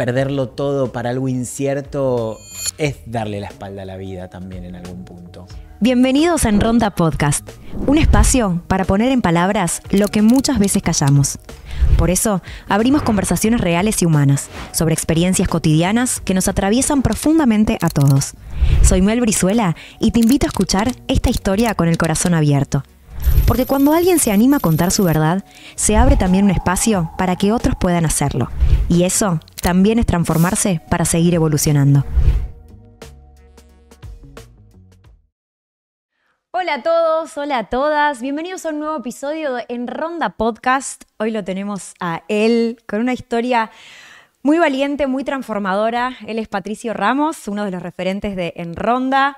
perderlo todo para algo incierto es darle la espalda a la vida también en algún punto. Bienvenidos a En Ronda Podcast, un espacio para poner en palabras lo que muchas veces callamos. Por eso, abrimos conversaciones reales y humanas sobre experiencias cotidianas que nos atraviesan profundamente a todos. Soy Mel Brizuela y te invito a escuchar esta historia con el corazón abierto. Porque cuando alguien se anima a contar su verdad, se abre también un espacio para que otros puedan hacerlo. Y eso también es transformarse para seguir evolucionando. Hola a todos, hola a todas. Bienvenidos a un nuevo episodio de En Ronda Podcast. Hoy lo tenemos a él con una historia muy valiente, muy transformadora. Él es Patricio Ramos, uno de los referentes de En Ronda.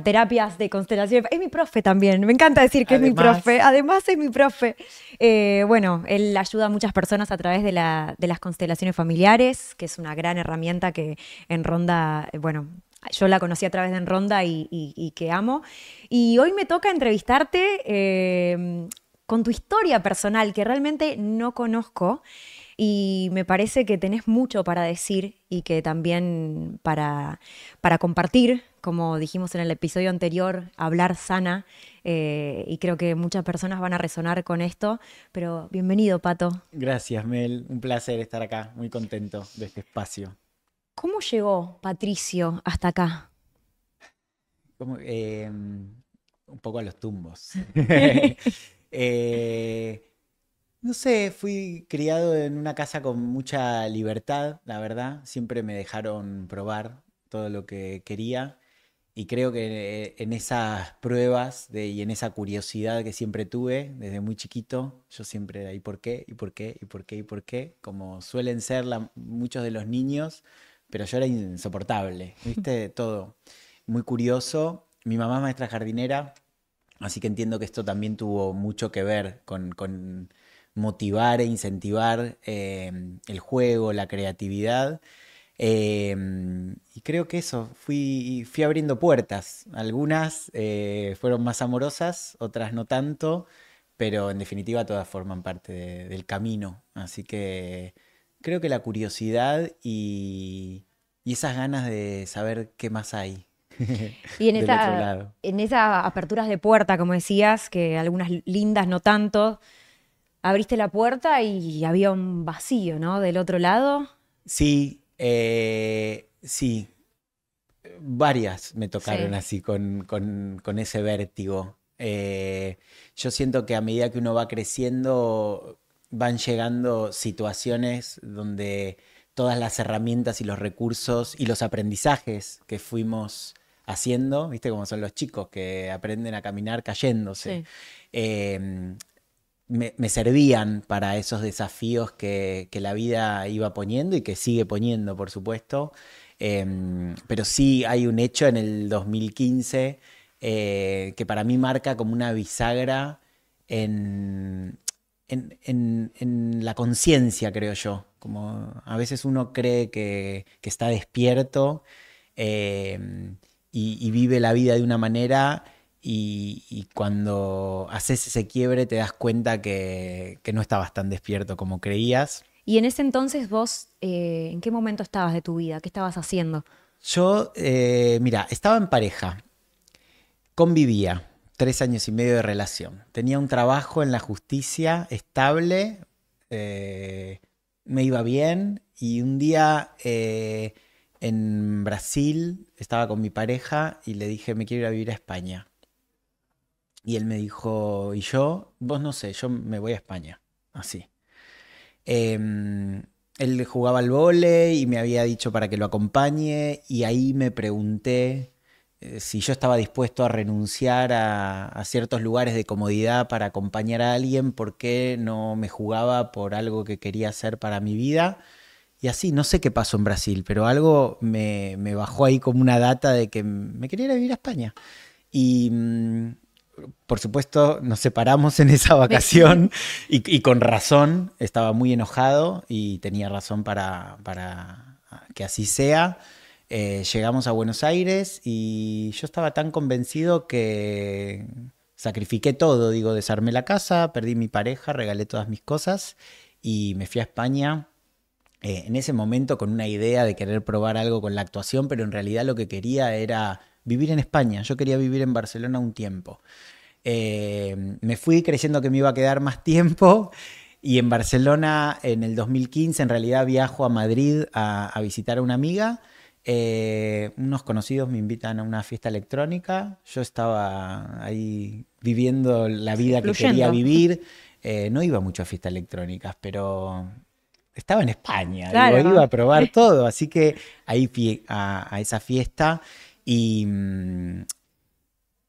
Terapias de constelación. Es mi profe también. Me encanta decir que es mi profe. Además es mi profe. Él ayuda a muchas personas a través de las constelaciones familiares, que es una gran herramienta que En Ronda, yo la conocí a través de En Ronda y que amo. Y hoy me toca entrevistarte con tu historia personal, que realmente no conozco. Y me parece que tenés mucho para decir y que también para compartir, como dijimos en el episodio anterior, hablar sana. Y creo que muchas personas van a resonar con esto. Pero bienvenido, Pato. Gracias, Mel. Un placer estar acá. Muy contento de este espacio. ¿Cómo llegó Patricio hasta acá? Un poco a los tumbos. No sé, fui criado en una casa con mucha libertad, la verdad. Siempre me dejaron probar todo lo que quería. Y creo que en esas pruebas y en esa curiosidad que siempre tuve desde muy chiquito, yo siempre ahí por qué, y por qué, y por qué, y por qué, como suelen ser muchos de los niños, pero yo era insoportable, ¿viste? Todo. Muy curioso. Mi mamá es maestra jardinera, así que entiendo que esto también tuvo mucho que ver con motivar e incentivar el juego, la creatividad. Y creo que eso, fui abriendo puertas. Algunas fueron más amorosas, otras no tanto, pero en definitiva todas forman parte del camino. Así que creo que la curiosidad y esas ganas de saber qué más hay Y del otro lado. en esas aperturas de puerta, como decías, que algunas lindas no tanto, abriste la puerta y había un vacío, ¿no? Del otro lado. Sí, sí, varias me tocaron Sí. así con ese vértigo. Yo siento que a medida que uno va creciendo van llegando situaciones donde todas las herramientas y los recursos y los aprendizajes que fuimos haciendo, ¿viste? Como son los chicos que aprenden a caminar cayéndose. Sí. Me servían para esos desafíos que la vida iba poniendo y que sigue poniendo, por supuesto. Pero sí hay un hecho en el 2015 que para mí marca como una bisagra en la conciencia, creo yo. Como a veces uno cree que está despierto y vive la vida de una manera. Y cuando haces ese quiebre te das cuenta que no estabas tan despierto como creías. Y en ese entonces vos, ¿en qué momento estabas de tu vida? ¿Qué estabas haciendo? Yo, mira, estaba en pareja, convivía, 3 años y medio de relación. Tenía un trabajo en la justicia estable, me iba bien y un día en Brasil estaba con mi pareja y le dije, me quiero ir a vivir a España. Y él me dijo, ¿y yo? Vos no sé, yo me voy a España. Así. Él jugaba al vóley y me había dicho para que lo acompañe y ahí me pregunté si yo estaba dispuesto a renunciar a ciertos lugares de comodidad para acompañar a alguien, por qué no me jugaba por algo que quería hacer para mi vida. Y así, no sé qué pasó en Brasil, pero algo me bajó ahí como una data de que me quería ir a vivir a España. Y por supuesto nos separamos en esa vacación y con razón, estaba muy enojado y tenía razón para que así sea. Llegamos a Buenos Aires y yo estaba tan convencido que sacrifiqué todo, digo, desarmé la casa, perdí mi pareja, regalé todas mis cosas y me fui a España en ese momento con una idea de querer probar algo con la actuación, pero en realidad lo que quería era vivir en España. Yo quería vivir en Barcelona un tiempo. Me fui creyendo que me iba a quedar más tiempo y en Barcelona en el 2015 en realidad viajo a Madrid a visitar a una amiga. Unos conocidos me invitan a una fiesta electrónica. Yo estaba ahí viviendo la vida que quería vivir. No iba mucho a fiestas electrónicas, pero estaba en España, Claro. digo, iba a probar todo. Así que ahí fui a esa fiesta y,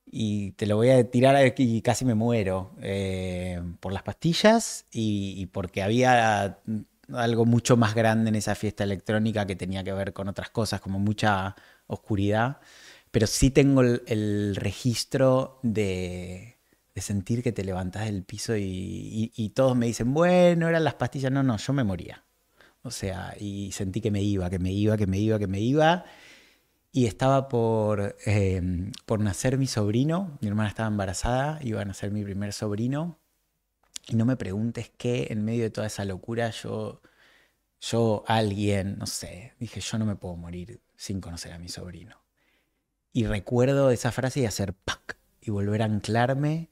y te lo voy a tirar y casi me muero por las pastillas y porque había algo mucho más grande en esa fiesta electrónica que tenía que ver con otras cosas, como mucha oscuridad. Pero sí tengo el registro de sentir que te levantás del piso y todos me dicen, bueno, eran las pastillas. No, no, yo me moría. O sea, y sentí que me iba, que me iba, que me iba, que me iba. Y estaba por nacer mi sobrino. Mi hermana estaba embarazada, iba a nacer mi primer sobrino. Y no me preguntes qué, en medio de toda esa locura, alguien, no sé, dije, yo no me puedo morir sin conocer a mi sobrino. Y recuerdo esa frase y hacer ¡pac! Y volver a anclarme.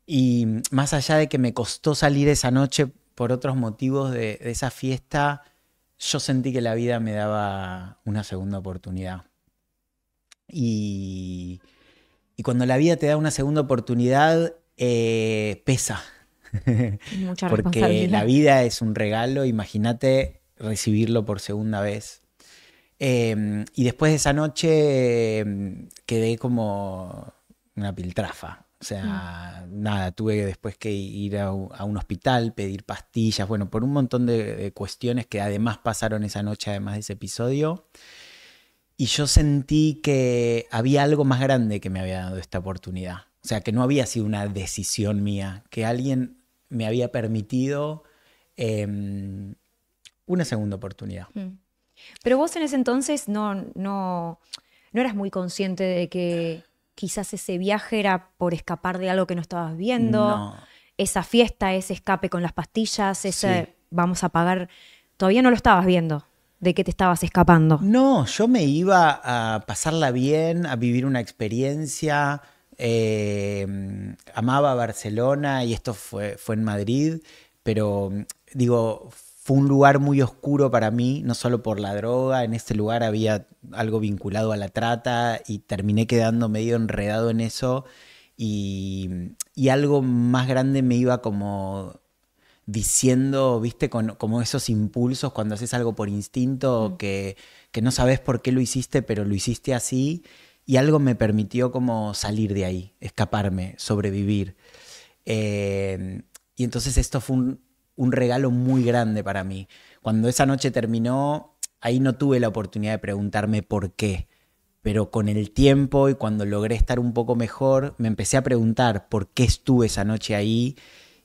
Y más allá de que me costó salir esa noche por otros motivos de esa fiesta, yo sentí que la vida me daba una segunda oportunidad. Y cuando la vida te da una segunda oportunidad, pesa. Mucha Porque responsabilidad. la vida es un regalo, imagínate recibirlo por segunda vez. Y después de esa noche quedé como una piltrafa. O sea, nada, tuve después que ir a un hospital, pedir pastillas, bueno, por un montón de cuestiones que además pasaron esa noche, además de ese episodio. Y yo sentí que había algo más grande que me había dado esta oportunidad. O sea, que no había sido una decisión mía, que alguien me había permitido una segunda oportunidad. Pero vos en ese entonces no eras muy consciente de que quizás ese viaje era por escapar de algo que no estabas viendo. No. Esa fiesta, ese escape con las pastillas, ese Sí. vamos a pagar. Todavía no lo estabas viendo. ¿De qué te estabas escapando? No, yo me iba a pasarla bien, a vivir una experiencia. Amaba Barcelona y esto fue en Madrid, pero digo, fue un lugar muy oscuro para mí, no solo por la droga. En este lugar había algo vinculado a la trata y terminé quedando medio enredado en eso y algo más grande me iba como diciendo, viste, como esos impulsos cuando haces algo por instinto que no sabes por qué lo hiciste, pero lo hiciste así y algo me permitió como salir de ahí, escaparme, sobrevivir. Y entonces esto fue un regalo muy grande para mí. Cuando esa noche terminó, ahí no tuve la oportunidad de preguntarme por qué, pero con el tiempo y cuando logré estar un poco mejor, me empecé a preguntar por qué estuve esa noche ahí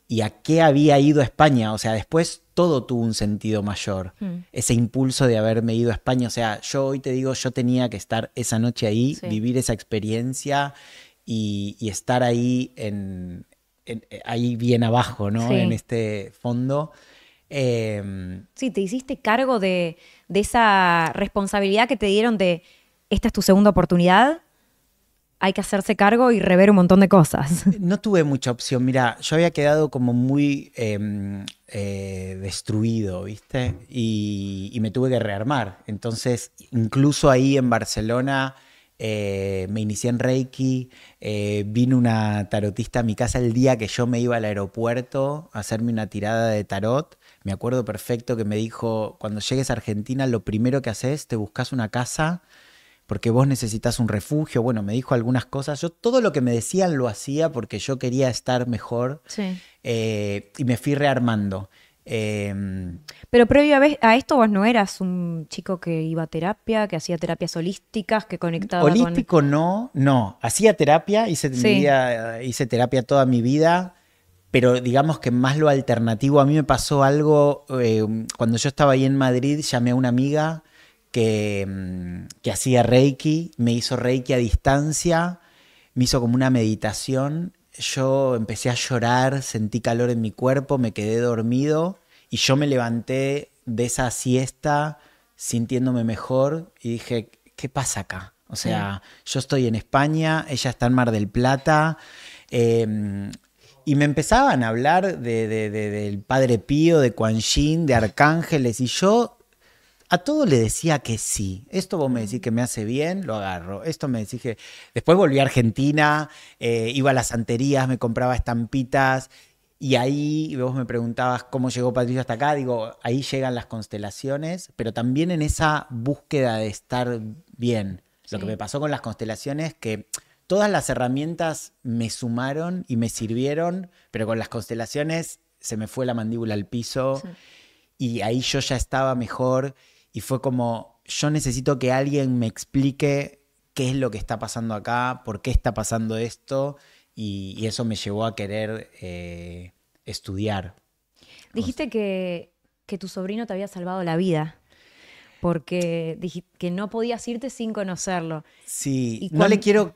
y a qué había ido a España. O sea, después todo tuvo un sentido mayor. Ese impulso de haberme ido a España. O sea, yo hoy te digo, yo tenía que estar esa noche ahí, Sí. vivir esa experiencia y estar ahí, ahí bien abajo, ¿no? Sí. En este fondo. Sí, te hiciste cargo de esa responsabilidad que te dieron de esta es tu segunda oportunidad. Hay que hacerse cargo y rever un montón de cosas. No tuve mucha opción. Mira, yo había quedado como muy destruido, ¿viste? Y me tuve que rearmar. Entonces, incluso ahí en Barcelona me inicié en Reiki. Vino una tarotista a mi casa el día que yo me iba al aeropuerto a hacerme una tirada de tarot. Me acuerdo perfecto que me dijo, cuando llegues a Argentina, lo primero que haces, te buscas una casa porque vos necesitas un refugio. Bueno, me dijo algunas cosas. Yo todo lo que me decían lo hacía porque yo quería estar mejor. Sí. Y me fui rearmando. Pero previo a esto vos no eras un chico que iba a terapia, que hacía terapias holísticas, que conectaba Holístico no. Hacía terapia, Sí. hice terapia toda mi vida, pero digamos que más lo alternativo. A mí me pasó algo, cuando yo estaba ahí en Madrid, llamé a una amiga que hacía Reiki, me hizo Reiki a distancia, me hizo como una meditación. Yo empecé a llorar, sentí calor en mi cuerpo, me quedé dormido Y yo me levanté de esa siesta sintiéndome mejor y dije, ¿qué pasa acá? O sea, yo estoy en España, ella está en Mar del Plata, y me empezaban a hablar del Padre Pío, de Kuan Yin, de arcángeles, y yo a todo le decía que sí. Esto vos me decís que me hace bien, lo agarro. Esto me decís que... Después volví a Argentina, iba a las santerías, me compraba estampitas, y ahí vos me preguntabas cómo llegó Patricio hasta acá. Digo, ahí llegan las constelaciones, pero también en esa búsqueda de estar bien. Lo que me pasó con las constelaciones, que todas las herramientas me sumaron y me sirvieron, pero con las constelaciones se me fue la mandíbula al piso y ahí yo ya estaba mejor y fue como, yo necesito que alguien me explique qué es lo que está pasando acá, por qué está pasando esto y eso me llevó a querer estudiar. Dijiste que tu sobrino te había salvado la vida. Porque dijiste que no podías irte sin conocerlo. Sí, no le quiero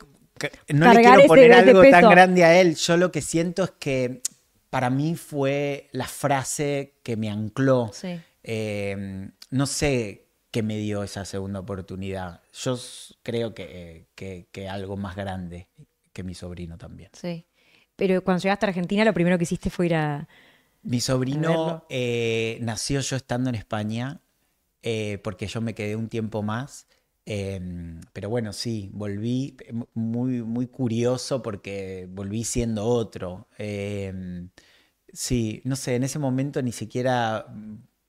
poner algo tan grande a él. Yo lo que siento es que para mí fue la frase que me ancló. Sí. No sé qué me dio esa segunda oportunidad. Yo creo que algo más grande que mi sobrino también. Sí. Pero cuando llegaste a Argentina, lo primero que hiciste fue ir a... Mi sobrino nació yo estando en España. Porque yo me quedé un tiempo más, pero bueno, sí, volví muy, muy curioso porque volví siendo otro. Sí, no sé, en ese momento ni siquiera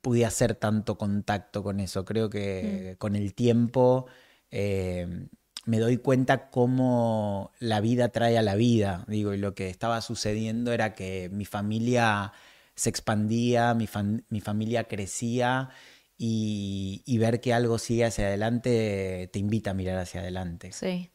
pude hacer tanto contacto con eso. Creo que con el tiempo me doy cuenta cómo la vida trae a la vida, digo, y lo que estaba sucediendo era que mi familia se expandía, mi familia crecía. Y ver que algo sigue hacia adelante te invita a mirar hacia adelante. Sí.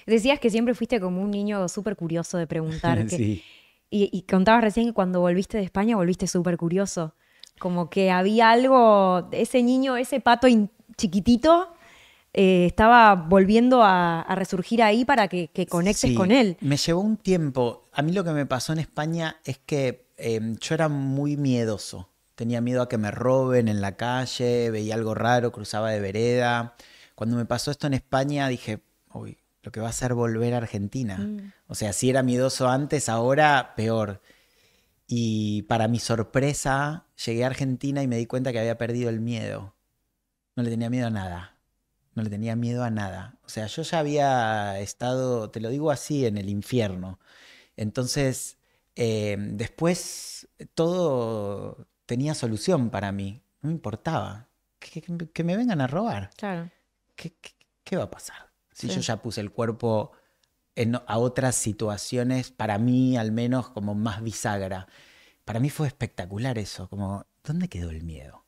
Decías que siempre fuiste como un niño súper curioso de preguntar. Sí. Y contabas recién que cuando volviste de España volviste súper curioso. Como que había algo, ese niño, ese pato chiquitito, estaba volviendo a resurgir ahí para que conectes con él. Me llevó un tiempo. A mí lo que me pasó en España es que yo era muy miedoso. Tenía miedo a que me roben en la calle, veía algo raro, cruzaba de vereda. Cuando me pasó esto en España dije, uy, lo que va a ser volver a Argentina. O sea, si era miedoso antes, ahora peor. Y para mi sorpresa, llegué a Argentina y me di cuenta que había perdido el miedo. No le tenía miedo a nada. No le tenía miedo a nada. O sea, yo ya había estado, te lo digo así, en el infierno. Entonces, después todo tenía solución para mí. No me importaba. Que me vengan a robar. Claro. ¿Qué va a pasar? Si yo ya puse el cuerpo a otras situaciones, para mí al menos como más bisagra. Para mí fue espectacular eso. Como, ¿dónde quedó el miedo?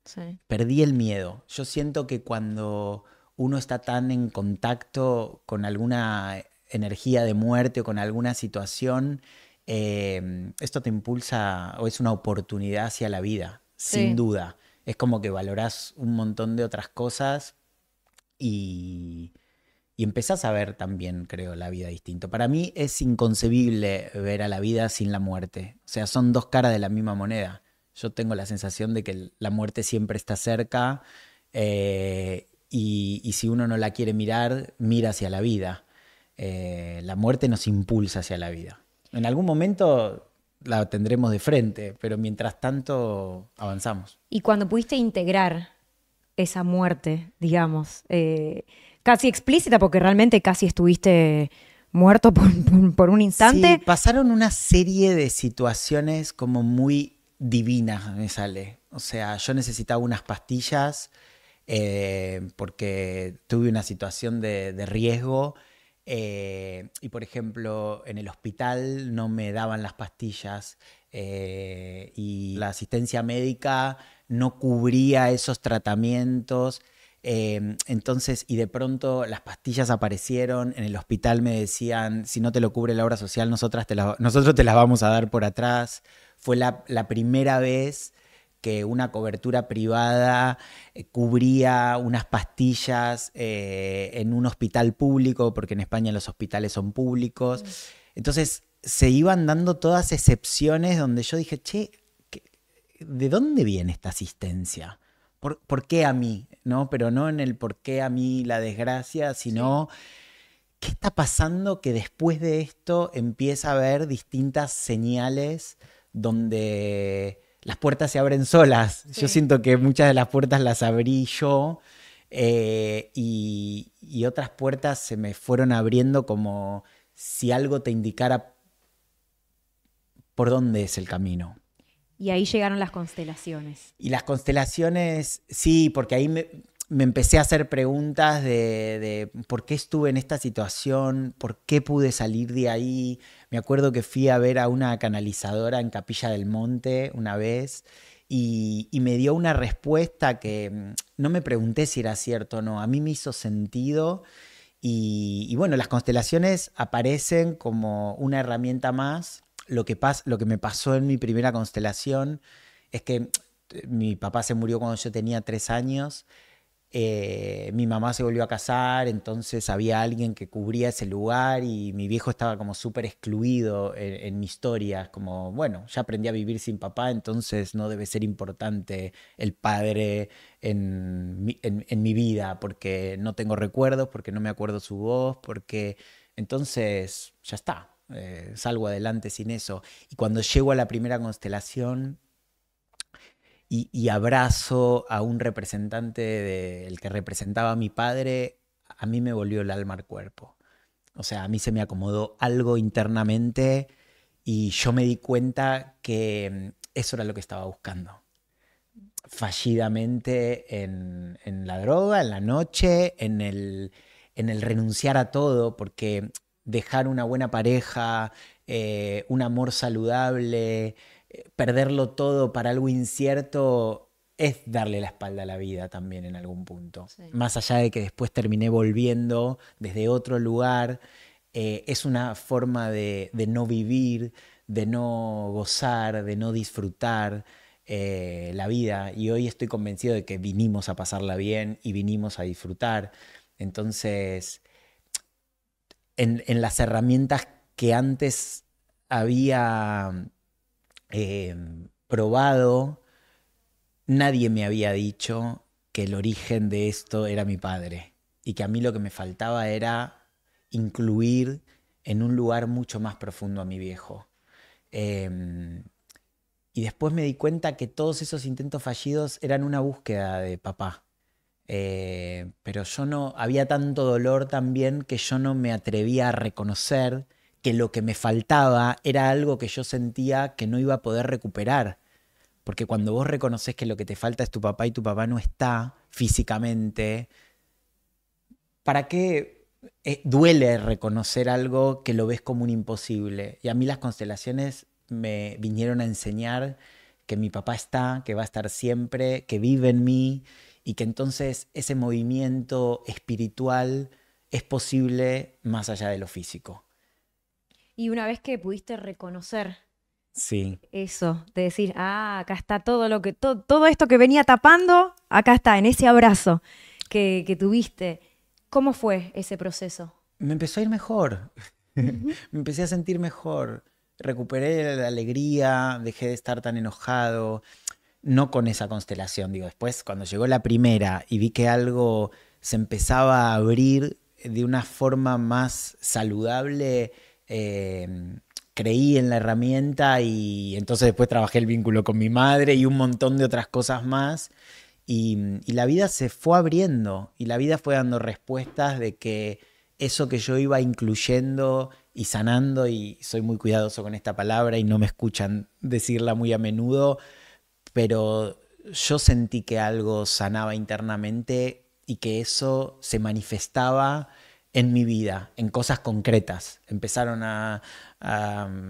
Sí. Perdí el miedo. Yo siento que cuando uno está tan en contacto con alguna energía de muerte o con alguna situación, esto te impulsa o es una oportunidad hacia la vida, sin duda. Es como que valorás un montón de otras cosas y empezás a ver también, creo, la vida distinto. Para mí es inconcebible ver a la vida sin la muerte. O sea, son dos caras de la misma moneda. Yo tengo la sensación de que la muerte siempre está cerca y si uno no la quiere mirar, mira hacia la vida. La muerte nos impulsa hacia la vida. En algún momento la tendremos de frente, pero mientras tanto avanzamos. Y cuando pudiste integrar esa muerte, digamos, casi explícita, porque realmente casi estuviste muerto por un instante. Sí, pasaron una serie de situaciones como muy divinas, me sale. O sea, yo necesitaba unas pastillas porque tuve una situación de riesgo. Y por ejemplo, en el hospital no me daban las pastillas y la asistencia médica no cubría esos tratamientos. Entonces, y de pronto las pastillas aparecieron, en el hospital me decían, si no te lo cubre la obra social, nosotros te las vamos a dar por atrás. Fue la primera vez que una cobertura privada cubría unas pastillas en un hospital público, porque en España los hospitales son públicos. Entonces se iban dando todas excepciones donde yo dije, che, ¿de dónde viene esta asistencia? ¿Por qué a mí? ¿No? Pero no en el por qué a mí la desgracia, sino qué está pasando que después de esto empieza a haber distintas señales donde las puertas se abren solas. Yo siento que muchas de las puertas las abrí yo y otras puertas se me fueron abriendo como si algo te indicara por dónde es el camino. Y ahí llegaron las constelaciones. Y las constelaciones, sí, porque ahí me empecé a hacer preguntas de por qué estuve en esta situación, por qué pude salir de ahí. Me acuerdo que fui a ver a una canalizadora en Capilla del Monte una vez y me dio una respuesta que no me pregunté si era cierto o no. A mí me hizo sentido y bueno, las constelaciones aparecen como una herramienta más. Lo que me pasó en mi primera constelación es que mi papá se murió cuando yo tenía 3 años. Mi mamá se volvió a casar, entonces había alguien que cubría ese lugar y mi viejo estaba como súper excluido en mi historia. Como, bueno, ya aprendí a vivir sin papá, entonces no debe ser importante el padre en mi vida, porque no tengo recuerdos, porque no me acuerdo su voz, porque entonces ya está. Salgo adelante sin eso. Y cuando llego a la primera constelación y abrazo a un representante del que representaba a mi padre, a mí me volvió el alma al cuerpo. O sea, a mí se me acomodó algo internamente y yo me di cuenta que eso era lo que estaba buscando. Fallidamente en la droga, en la noche, en el renunciar a todo, porque dejar una buena pareja, un amor saludable, perderlo todo para algo incierto es darle la espalda a la vida también en algún punto. Sí. Más allá de que después terminé volviendo desde otro lugar, es una forma de no vivir, de no gozar, de no disfrutar la vida. Y hoy estoy convencido de que vinimos a pasarla bien y vinimos a disfrutar. Entonces, en las herramientas que antes había probado, nadie me había dicho que el origen de esto era mi padre y que a mí lo que me faltaba era incluir en un lugar mucho más profundo a mi viejo. Y después me di cuenta que todos esos intentos fallidos eran una búsqueda de papá. Pero yo no, había tanto dolor también que yo no me atrevía a reconocer que lo que me faltaba era algo que yo sentía que no iba a poder recuperar. Porque cuando vos reconoces que lo que te falta es tu papá y tu papá no está físicamente, ¿para qué duele reconocer algo que lo ves como un imposible? Y a mí las constelaciones me vinieron a enseñar que mi papá está, que va a estar siempre, que vive en mí y que entonces ese movimiento espiritual es posible más allá de lo físico. Y una vez que pudiste reconocer sí. eso, de decir, acá está todo esto que venía tapando, acá está, en ese abrazo que tuviste. ¿Cómo fue ese proceso? Me empezó a ir mejor. Me empecé a sentir mejor. Recuperé la alegría, dejé de estar tan enojado. No con esa constelación, digo, después cuando llegó la primera y vi que algo se empezaba a abrir de una forma más saludable, creí en la herramienta y entonces después trabajé el vínculo con mi madre y un montón de otras cosas más y la vida se fue abriendo y la vida fue dando respuestas de que eso que yo iba incluyendo y sanando, y soy muy cuidadoso con esta palabra y no me escuchan decirla muy a menudo, pero yo sentí que algo sanaba internamente y que eso se manifestaba en mi vida, en cosas concretas. Empezaron a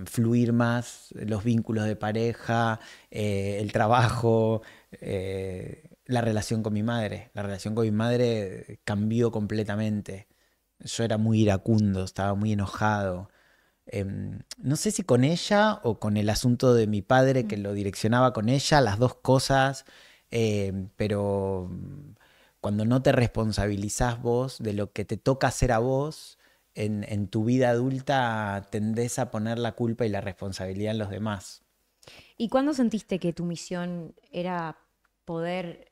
fluir más los vínculos de pareja, el trabajo, la relación con mi madre. La relación con mi madre cambió completamente. Yo era muy iracundo, estaba muy enojado. No sé si con ella o con el asunto de mi padre que lo direccionaba con ella, las dos cosas, pero cuando no te responsabilizás vos de lo que te toca hacer a vos, en tu vida adulta tendés a poner la culpa y la responsabilidad en los demás. ¿Y cuándo sentiste que tu misión era poder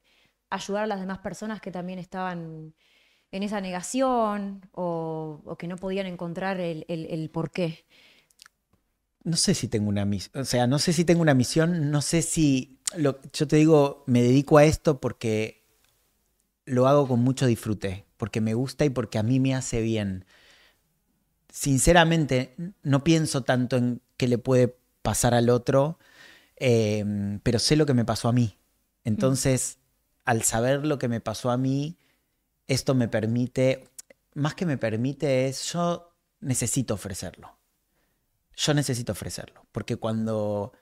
ayudar a las demás personas que también estaban en esa negación o que no podían encontrar el porqué? No sé si tengo una misión, o sea, no sé si tengo una misión, no sé si, yo te digo, me dedico a esto porque lo hago con mucho disfrute, porque me gusta y porque a mí me hace bien. Sinceramente, no pienso tanto en qué le puede pasar al otro, pero sé lo que me pasó a mí. Mm, Entonces, al saber lo que me pasó a mí, esto me permite, más que me permite es, yo necesito ofrecerlo. Yo necesito ofrecerlo, porque cuando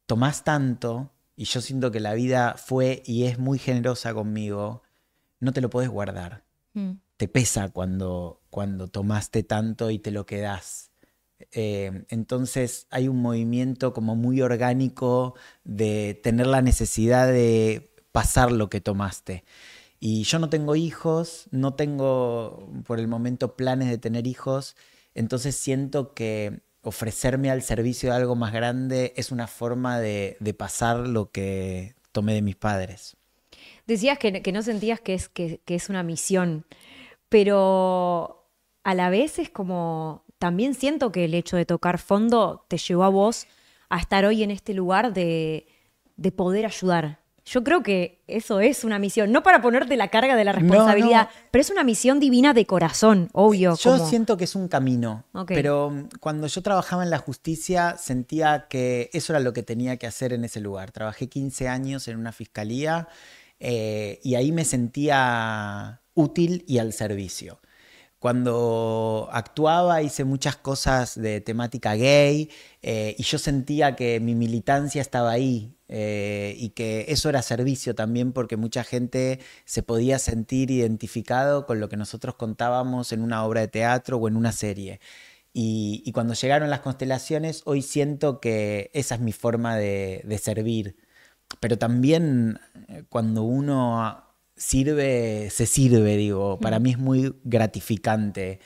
tomás tanto, y yo siento que la vida fue y es muy generosa conmigo, no te lo podés guardar. mm. Te pesa cuando tomaste tanto y te lo quedás. Entonces hay un movimiento como muy orgánico de tener la necesidad de pasar lo que tomaste. Y yo no tengo hijos, no tengo por el momento planes de tener hijos, entonces siento que ofrecerme al servicio de algo más grande es una forma de pasar lo que tomé de mis padres. Decías que no sentías que es una misión, pero a la vez es como, también siento que el hecho de tocar fondo te llevó a vos a estar hoy en este lugar de poder ayudar. Yo creo que eso es una misión, no para ponerte la carga de la No, responsabilidad, no, pero es una misión divina de corazón, obvio, yo como, siento que es un camino, ok. pero cuando yo trabajaba en la justicia sentía que eso era lo que tenía que hacer en ese lugar. Trabajé 15 años en una fiscalía y ahí me sentía útil y al servicio. Cuando actuaba hice muchas cosas de temática gay y yo sentía que mi militancia estaba ahí y que eso era servicio también porque mucha gente se podía sentir identificado con lo que nosotros contábamos en una obra de teatro o en una serie. Y cuando llegaron las constelaciones, hoy siento que esa es mi forma de servir. Pero también cuando uno sirve, se sirve, digo, para Mm. mí es muy gratificante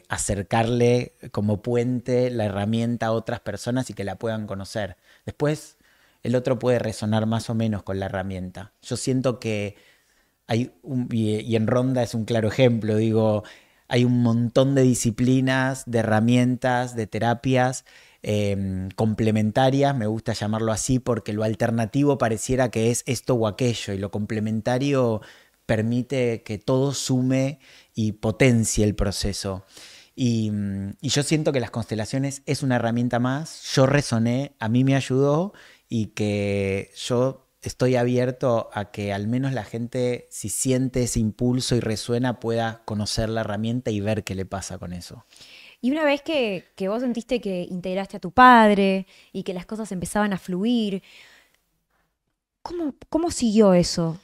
acercarle como puente la herramienta a otras personas y que la puedan conocer. Después el otro puede resonar más o menos con la herramienta. Yo siento que y en Ronda es un claro ejemplo, digo, hay un montón de disciplinas, de herramientas, de terapias complementarias, me gusta llamarlo así, porque lo alternativo pareciera que es esto o aquello, y lo complementario permite que todo sume y potencie el proceso. Y yo siento que las constelaciones es una herramienta más, yo resoné, a mí me ayudó y que yo estoy abierto a que al menos la gente, si siente ese impulso y resuena, pueda conocer la herramienta y ver qué le pasa con eso. Y una vez que vos sentiste que integraste a tu padre y que las cosas empezaban a fluir, ¿cómo siguió eso?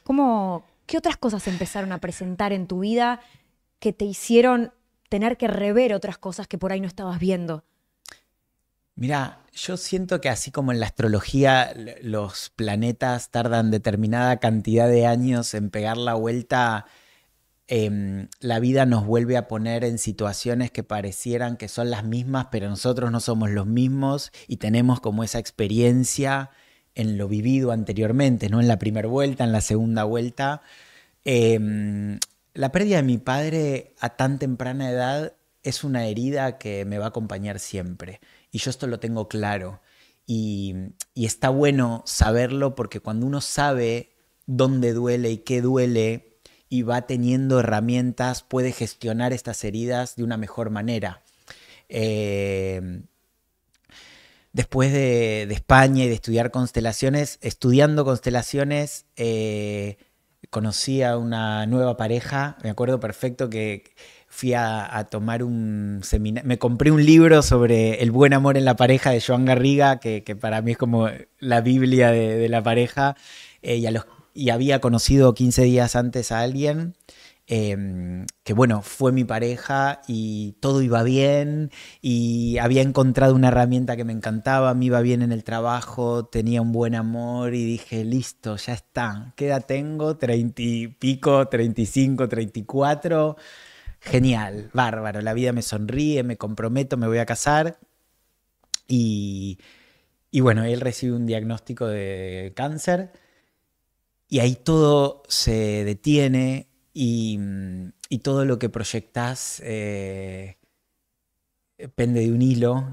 ¿Qué otras cosas empezaron a presentar en tu vida que te hicieron tener que rever otras cosas que por ahí no estabas viendo? Mira, yo siento que así como en la astrología los planetas tardan determinada cantidad de años en pegar la vuelta, la vida nos vuelve a poner en situaciones que parecieran que son las mismas, pero nosotros no somos los mismos y tenemos como esa experiencia en lo vivido anteriormente, no en la primera vuelta, en la segunda vuelta. Eh, la pérdida de mi padre a tan temprana edad es una herida que me va a acompañar siempre. Y yo esto lo tengo claro. Y, y está bueno saberlo porque cuando uno sabe dónde duele y qué duele y va teniendo herramientas, puede gestionar estas heridas de una mejor manera. Eh, Después de España y de estudiar constelaciones, estudiando constelaciones, conocí a una nueva pareja. Me acuerdo perfecto que fui a tomar un seminario. Me compré un libro sobre el buen amor en la pareja de Joan Garriga, que para mí es como la Biblia de la pareja. Y había conocido 15 días antes a alguien que bueno, fue mi pareja y todo iba bien y había encontrado una herramienta que me encantaba, me iba bien en el trabajo, tenía un buen amor y dije, listo, ya está, ¿qué edad tengo? 30 y pico, 35, 34, genial, bárbaro, la vida me sonríe, me comprometo, me voy a casar y, Y bueno, él recibe un diagnóstico de cáncer y ahí todo se detiene y todo lo que proyectás pende de un hilo.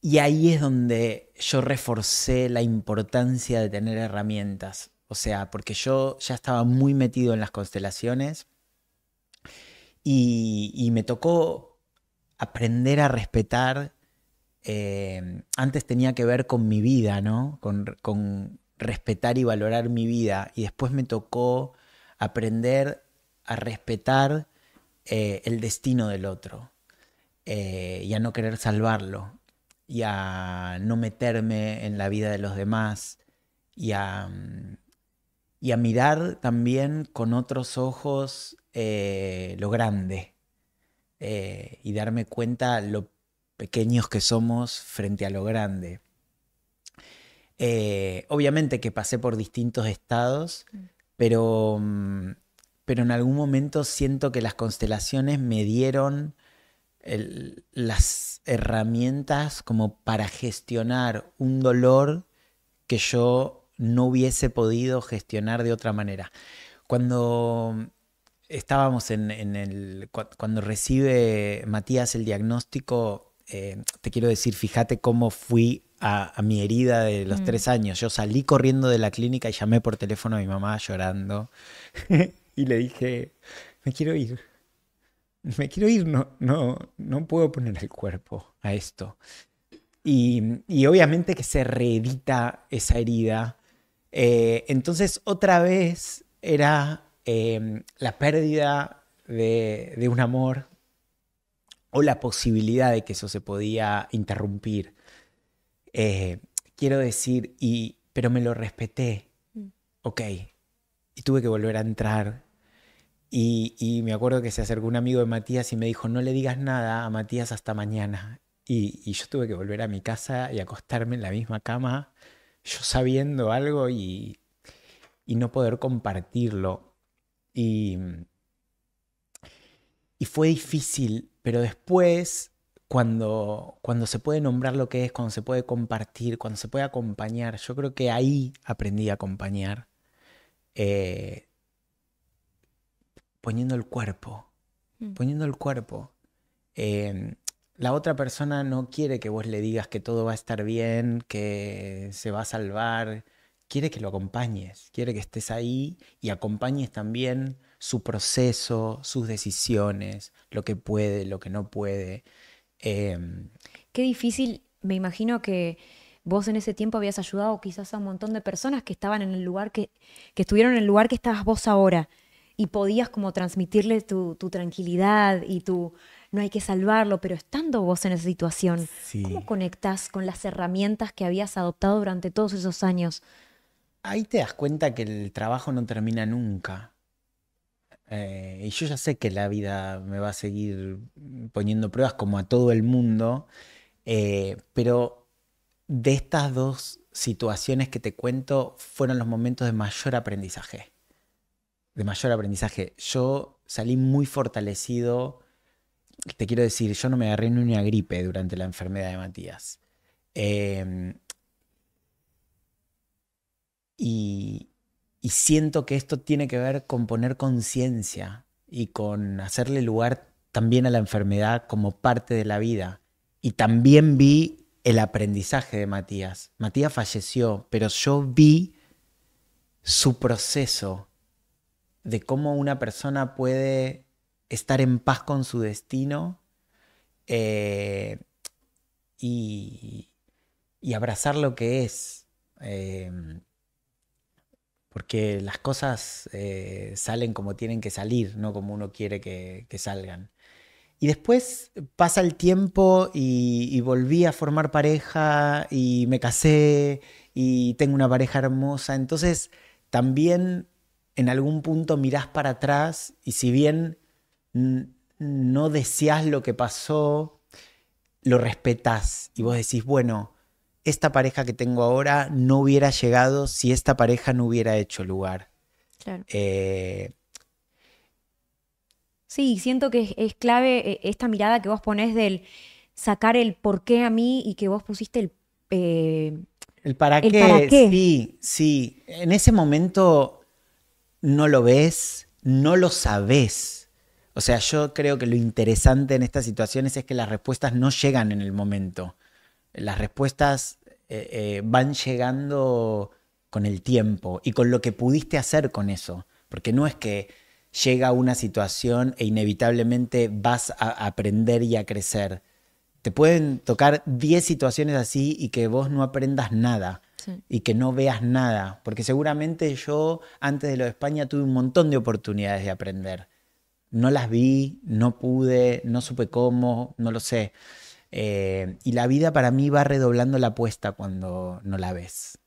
Y ahí es donde yo reforcé la importancia de tener herramientas. O sea, porque yo ya estaba muy metido en las constelaciones y me tocó aprender a respetar. Antes tenía que ver con mi vida, ¿no? Con respetar y valorar mi vida. Y después me tocó aprender a respetar el destino del otro y a no querer salvarlo y a no meterme en la vida de los demás y y a mirar también con otros ojos lo grande y darme cuenta lo pequeños que somos frente a lo grande. Obviamente que pasé por distintos estados, pero, pero en algún momento siento que las constelaciones me dieron las herramientas como para gestionar un dolor que yo no hubiese podido gestionar de otra manera. Cuando estábamos cuando recibe Matías el diagnóstico, te quiero decir, fíjate cómo fui a mi herida de los 3 años. Yo salí corriendo de la clínica y llamé por teléfono a mi mamá llorando y le dije, me quiero ir. Me quiero ir, no puedo poner el cuerpo a esto. Y obviamente que se reedita esa herida. Entonces otra vez era la pérdida de un amor o la posibilidad de que eso se podía interrumpir. Quiero decir, pero me lo respeté. Ok. Y tuve que volver a entrar. Y me acuerdo que se acercó un amigo de Matías y me dijo, no le digas nada a Matías hasta mañana. Y yo tuve que volver a mi casa y acostarme en la misma cama, yo sabiendo algo y no poder compartirlo. Y, y fue difícil, pero después, cuando se puede nombrar lo que es, cuando se puede compartir, cuando se puede acompañar, yo creo que ahí aprendí a acompañar, eh, poniendo el cuerpo, poniendo el cuerpo. Eh, la otra persona no quiere que vos le digas que todo va a estar bien, que se va a salvar. Quiere que lo acompañes, quiere que estés ahí y acompañes también su proceso, sus decisiones, lo que puede, lo que no puede. Eh, Qué difícil, me imagino que vos en ese tiempo habías ayudado quizás a un montón de personas que estaban en el lugar que estuvieron en el lugar que estabas vos ahora y podías como transmitirles tu tranquilidad y tu no hay que salvarlo, pero estando vos en esa situación, ¿cómo sí. conectás con las herramientas que habías adoptado durante todos esos años? Ahí te das cuenta que el trabajo no termina nunca. Y yo ya sé que la vida me va a seguir poniendo pruebas como a todo el mundo, pero de estas dos situaciones que te cuento fueron los momentos de mayor aprendizaje. De mayor aprendizaje. Yo salí muy fortalecido. Te quiero decir, yo no me agarré ni una gripe durante la enfermedad de Matías. Eh, y, y siento que esto tiene que ver con poner conciencia y con hacerle lugar también a la enfermedad como parte de la vida. Y también vi el aprendizaje de Matías. Matías falleció, pero yo vi su proceso de cómo una persona puede estar en paz con su destino eh, y, y abrazar lo que es. Eh, porque las cosas salen como tienen que salir, no como uno quiere que salgan. Y después pasa el tiempo y volví a formar pareja y me casé y tengo una pareja hermosa. Entonces también en algún punto mirás para atrás y si bien no deseás lo que pasó, lo respetás y vos decís, bueno, esta pareja que tengo ahora no hubiera llegado si esta pareja no hubiera hecho lugar. Claro. Eh, Sí, siento que es clave esta mirada que vos ponés del sacar el por qué a mí y que vos pusiste el El para el para qué, qué. sí, sí. En ese momento no lo ves, no lo sabes. O sea, yo creo que lo interesante en estas situaciones es que las respuestas no llegan en el momento. Las respuestas van llegando con el tiempo y con lo que pudiste hacer con eso. Porque no es que llega una situación e inevitablemente vas a aprender y a crecer. Te pueden tocar 10 situaciones así y que vos no aprendas nada Sí. y que no veas nada. Porque seguramente yo, antes de lo de España, tuve un montón de oportunidades de aprender. No las vi, no pude, no supe cómo, no lo sé. Y la vida para mí va redoblando la apuesta cuando no la ves.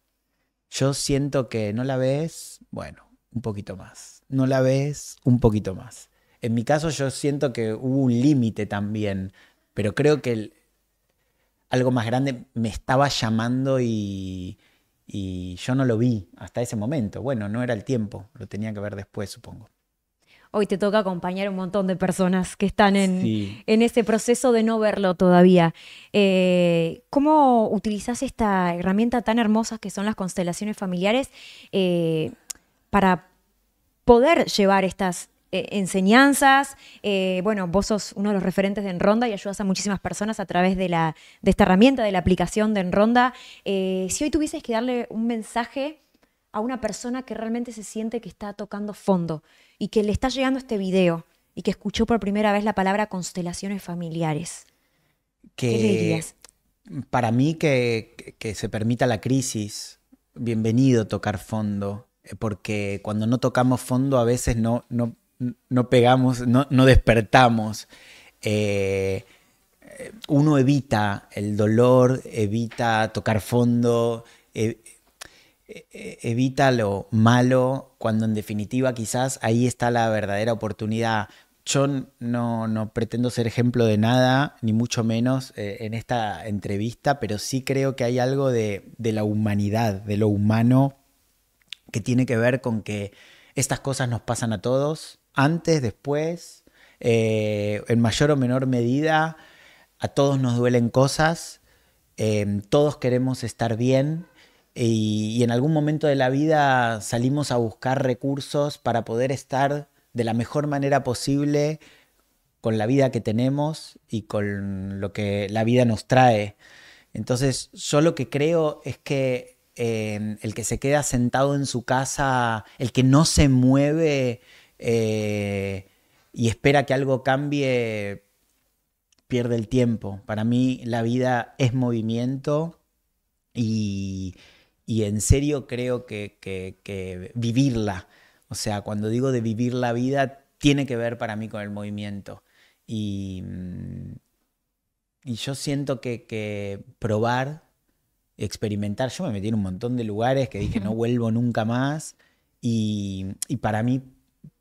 Yo siento que no la ves, bueno, un poquito más. No la ves, un poquito más. En mi caso yo siento que hubo un límite también, pero creo que algo más grande me estaba llamando y yo no lo vi hasta ese momento. Bueno, no era el tiempo, lo tenía que ver después, supongo. Hoy te toca acompañar a un montón de personas que están Sí. en ese proceso de no verlo todavía. ¿Cómo utilizás esta herramienta tan hermosa que son las constelaciones familiares eh, para poder llevar estas enseñanzas? Bueno, vos sos uno de los referentes de Enronda y ayudas a muchísimas personas a través de esta herramienta, de la aplicación de Enronda. Si hoy tuvieses que darle un mensaje a una persona que realmente se siente que está tocando fondo y que le está llegando este video y que escuchó por primera vez la palabra constelaciones familiares, ¿qué le Que dirías? para mí que se permita la crisis, bienvenido tocar fondo, porque cuando no tocamos fondo a veces no pegamos, no despertamos. Eh, Uno evita el dolor, evita tocar fondo, evita lo malo, cuando en definitiva quizás ahí está la verdadera oportunidad. Yo no pretendo ser ejemplo de nada, ni mucho menos en esta entrevista, pero sí creo que hay algo de la humanidad, de lo humano, que tiene que ver con que estas cosas nos pasan a todos, antes, después, en mayor o menor medida, a todos nos duelen cosas, todos queremos estar bien y en algún momento de la vida salimos a buscar recursos para poder estar de la mejor manera posible con la vida que tenemos y con lo que la vida nos trae. Entonces, yo lo que creo es que el que se queda sentado en su casa, el que no se mueve y espera que algo cambie, pierde el tiempo. Para mí la vida es movimiento y, y en serio creo que vivirla, o sea, cuando digo de vivir la vida, tiene que ver para mí con el movimiento. Y, y yo siento que probar, experimentar, yo me metí en un montón de lugares que dije no vuelvo nunca más y para mí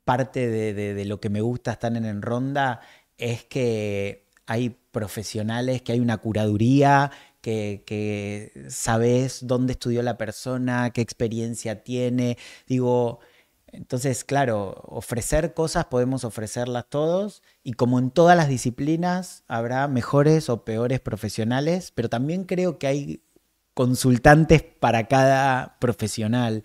parte de lo que me gusta estar en Ronda es que hay profesionales, que hay una curaduría, que sabes dónde estudió la persona, qué experiencia tiene. Digo, entonces, claro, ofrecer cosas podemos ofrecerlas todos y como en todas las disciplinas habrá mejores o peores profesionales, pero también creo que hay consultantes para cada profesional.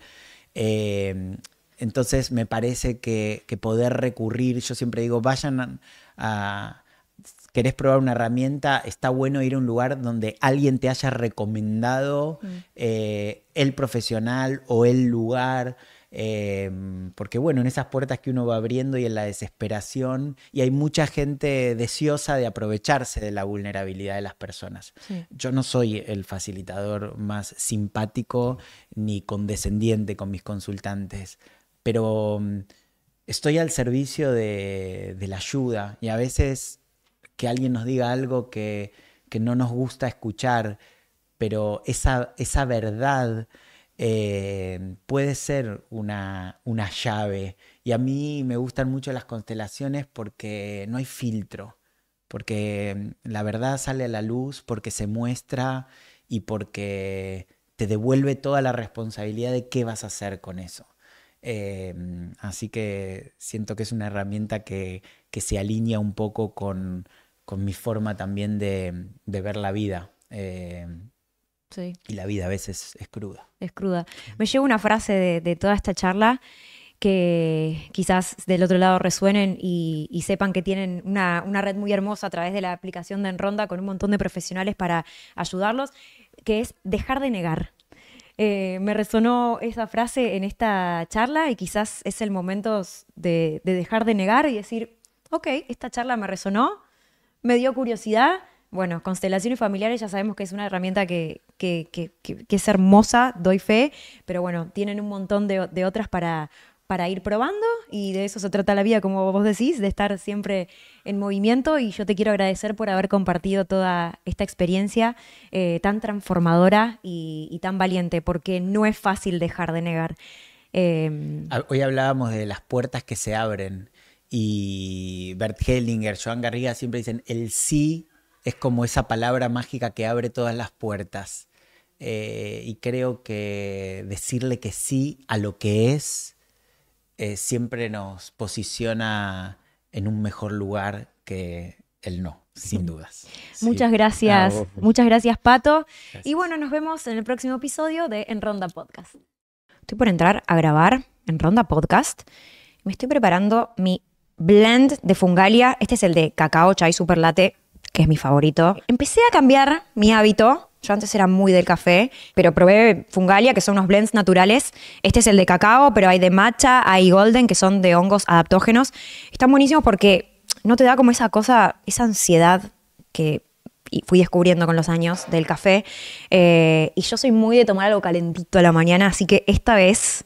Eh, entonces me parece que poder recurrir, yo siempre digo, vayan querés probar una herramienta, está bueno ir a un lugar donde alguien te haya recomendado el profesional o el lugar. Porque bueno, en esas puertas que uno va abriendo y en la desesperación, y hay mucha gente deseosa de aprovecharse de la vulnerabilidad de las personas. Sí. Yo no soy el facilitador más simpático ni condescendiente con mis consultantes, pero estoy al servicio de la ayuda y a veces que alguien nos diga algo que no nos gusta escuchar, pero esa verdad puede ser una llave. Y a mí me gustan mucho las constelaciones porque no hay filtro, porque la verdad sale a la luz, porque se muestra y porque te devuelve toda la responsabilidad de qué vas a hacer con eso. Así que siento que es una herramienta que se alinea un poco con mi forma también de ver la vida. Sí. Y la vida a veces es cruda. Es cruda. Me llevo una frase de toda esta charla que quizás del otro lado resuenen y sepan que tienen una red muy hermosa a través de la aplicación de Enronda con un montón de profesionales para ayudarlos, que es dejar de negar. Me resonó esa frase en esta charla y quizás es el momento de dejar de negar y decir, ok, esta charla me resonó, me dio curiosidad. Bueno, constelaciones familiares ya sabemos que es una herramienta que es hermosa, doy fe, pero bueno, tienen un montón de otras para ir probando y de eso se trata la vida, como vos decís, de estar siempre en movimiento, y yo te quiero agradecer por haber compartido toda esta experiencia tan transformadora y tan valiente, porque no es fácil dejar de negar. Hoy hablábamos de las puertas que se abren y Bert Hellinger, Joan Garriga siempre dicen el sí es como esa palabra mágica que abre todas las puertas, y creo que decirle que sí a lo que es siempre nos posiciona en un mejor lugar que el no, sin dudas. Muchas gracias. Muchas gracias, Pato. Gracias. Y bueno, nos vemos en el próximo episodio de Enronda Podcast. Estoy por entrar a grabar Enronda Podcast. Me estoy preparando mi blend de Fungalia. Este es el de cacao chai super latte, que es mi favorito. Empecé a cambiar mi hábito. Yo antes era muy del café, pero probé Fungalia, que son unos blends naturales. Este es el de cacao, pero hay de matcha, hay golden, que son de hongos adaptógenos. Están buenísimos porque no te da como esa cosa, esa ansiedad que fui descubriendo con los años del café. Y yo soy muy de tomar algo calentito a la mañana, así que esta vez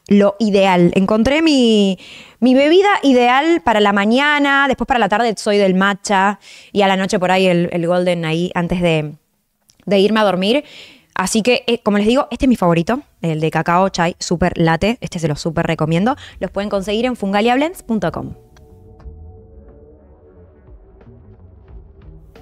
lo ideal. Encontré mi bebida ideal para la mañana, después para la tarde soy del matcha y a la noche por ahí el golden ahí antes de irme a dormir. Así que, como les digo, este es mi favorito, el de cacao chai super latte. Este se los súper recomiendo. Los pueden conseguir en fungaliablends.com.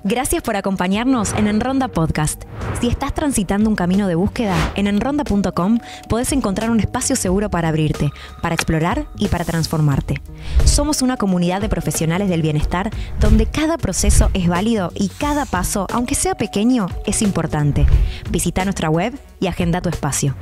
Gracias por acompañarnos en Enronda Podcast. Si estás transitando un camino de búsqueda, en enronda.com podés encontrar un espacio seguro para abrirte, para explorar y para transformarte. Somos una comunidad de profesionales del bienestar donde cada proceso es válido y cada paso, aunque sea pequeño, es importante. Visita nuestra web y agenda tu espacio.